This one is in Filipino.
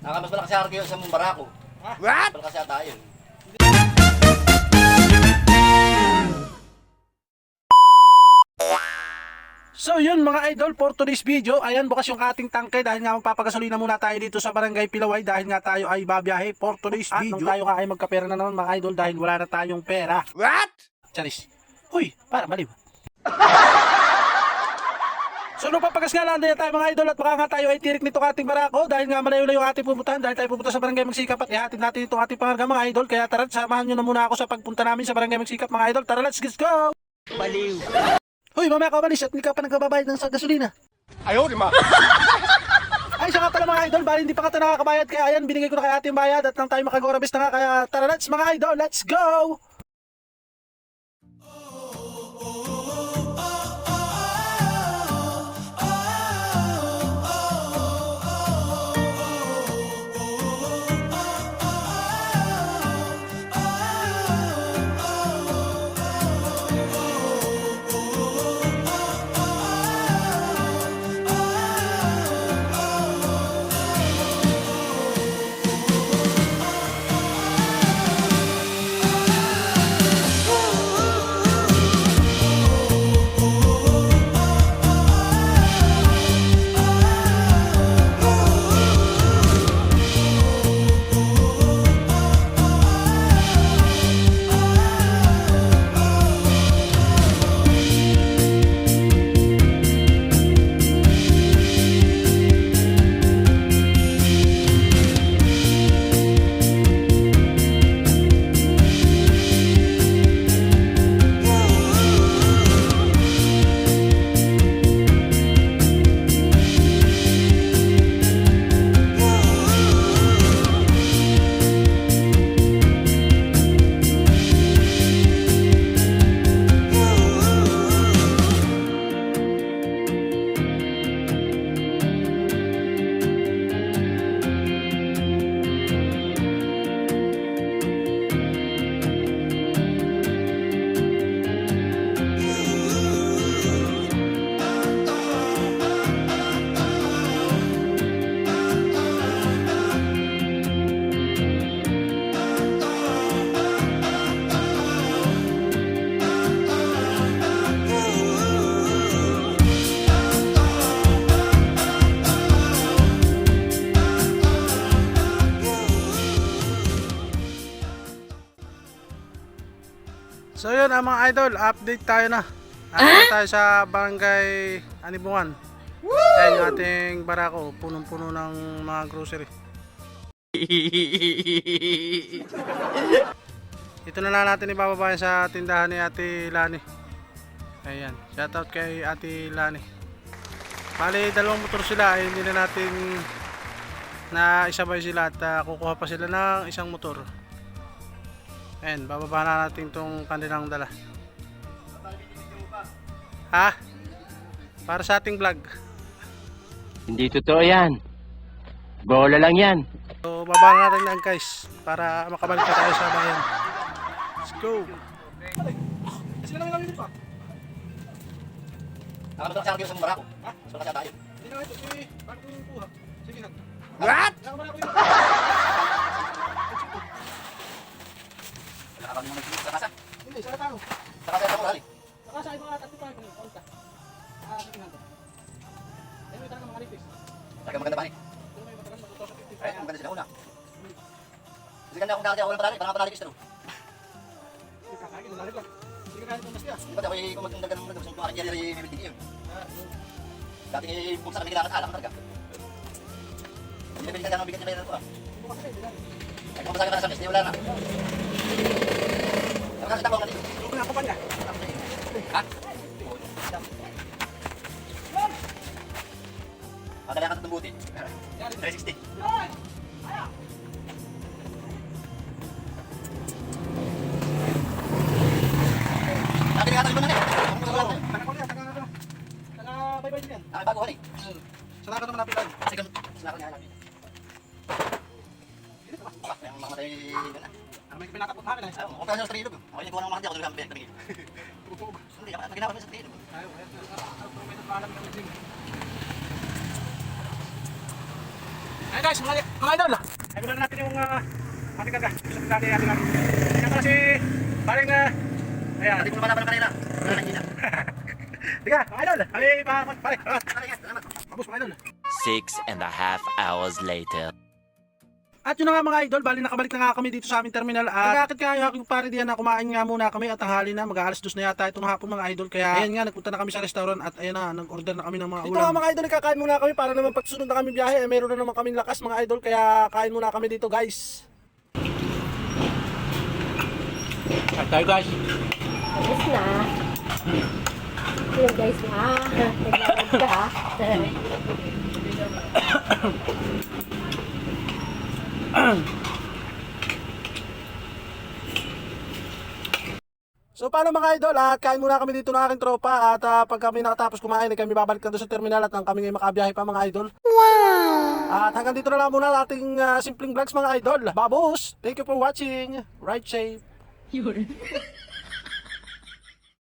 Mas malakas sa arko sa mong barako. What? Malakas sa tayo. So yun mga idol, for today's video, ayan bukas yung ating tangke dahil nga magpapagasolina muna tayo dito sa Barangay Pilaway dahil nga tayo ay babiyahe for today's video. At nung tayo nga ay magkapera na naman mga idol dahil wala na tayong pera. What? Charis. Uy, para maliw. So nung papagas nga lang tayo mga idol at baka nga tayo ay tirik nito ating barako dahil nga malayo na yung ating pupuntahan dahil tayo pupunta sa Barangay Magsikap at ihatid natin itong ating pangarga mga idol. Kaya tara, samahan nyo na muna ako sa pagpunta namin sa Barangay Magsikap mga idol. Tara, let's go! Baliw. Hoy, mamaya ka umalis at hindi ka pa nagbabayad ng sa gasolina. Ayaw, di ma. Ay, siya nga pala mga idol, bali hindi pa ka nakakabayad kaya ayan, binigay ko na kay ating bayad at nang tayo makagorabis na nga kaya tara let's mga idol, let's go! So yun mga idol, update tayo na. Update tayo sa Barangay Anibungan. Ayan yung ating barako, punong-puno ng mga grocery. Ito na lang natin ibababa sa tindahan ni Ate Lani. Ayan, shoutout kay Ate Lani. Bali, dalawang motor sila, ay hindi na natin na isabay sila at kukuha pa sila ng isang motor. Ayan, bababa na natin itong kanilang dala. Ha? Para sa ating vlog. Hindi totoo yan. Bola lang yan. So, baba na natin lang guys para makabalik na tayo sa bayan. Let's go. Kasi lang namin pa. Mas malakas sa arko sa mong barako. Mas malakas sa tayo. Hindi na ito, bakit yung kuha? Sige na. What? Nakakabali mo nagsimulit sa kasa. Hindi, sa tao. Sa kasa mo hali. Sa kasa, mga tatlo tayo kung konta. Sige na ito. Ayun, may talaga mga lipis. Talaga maganda pa rin. Ito may matagal, matuto sa 50. Ay, maganda sila una. Kasi ganda akong dati ako walang panali, parang panali gusto. Hindi ka kagin, lalit lang. Hindi ka kagin kung mas tiya. Di ba ako kung magdagan ng gusto kong aking yari may bibigyan yun. Dati buksa kami nilakas alak talaga. Hindi na binigyan ng bigat niya bayaran ko ah. Hindi mo kasi, hindi lang. Ay kung masakit na sa mes, di wala na. Kasi tapos natin. Ano na ako pa niya? Ha? Madali ka itong buti. 360. Dati nga tayo ba na rin? Taga-baybay din yan. Bago-bago eh. Sana ka naman napitan. Kasi kung sinako niya namin. Yung mamatay na. Ano may pinatapot namin eh. Kung tayo sa trilog. Ako yung kuha ng mga hindi ako tuloy kami. Hindi, ako ginawa kami sa trilog. Ayaw, may nagpaalam kami din. Ayan guys, mga idol. Ay muna natin yung ating gaga. Gusto natin ating ating. Ayan pala si paring ayan. Hindi ko naman naman kanina. Wala na hindi. Tiga, mga idol. Kami pare. Salamat. Tapos mga idol. 6.5 hours later. At yun na nga mga idol, bali nakabalik na nga kami dito sa aming terminal. At nagakit nga yung aking pare diyan na kumain nga muna kami at tanghali na. Mag-aalas 2 na yata itong hapon mga idol. Kaya ayan nga, nagpunta na kami sa restaurant at ayan na, nag-order na kami ng mga ulam. Dito nga mga idol, kakain muna kami para naman pagsunod na kami biyahe. Meron na naman kaming lakas mga idol, kaya kain muna kami dito guys. At tayo guys. Tapos na. Yun guys na. Naglalagod ka. So paano mga idol, kain muna kami dito ng aking tropa at pag kami nakatapos kumain ay kami babalik na doon sa terminal at nang kami ngayon makabiyahe pa mga idol. Wow! At hanggang dito na lang muna ang ating simpleng vlogs mga idol. Babos! Thank you for watching. Ride safe.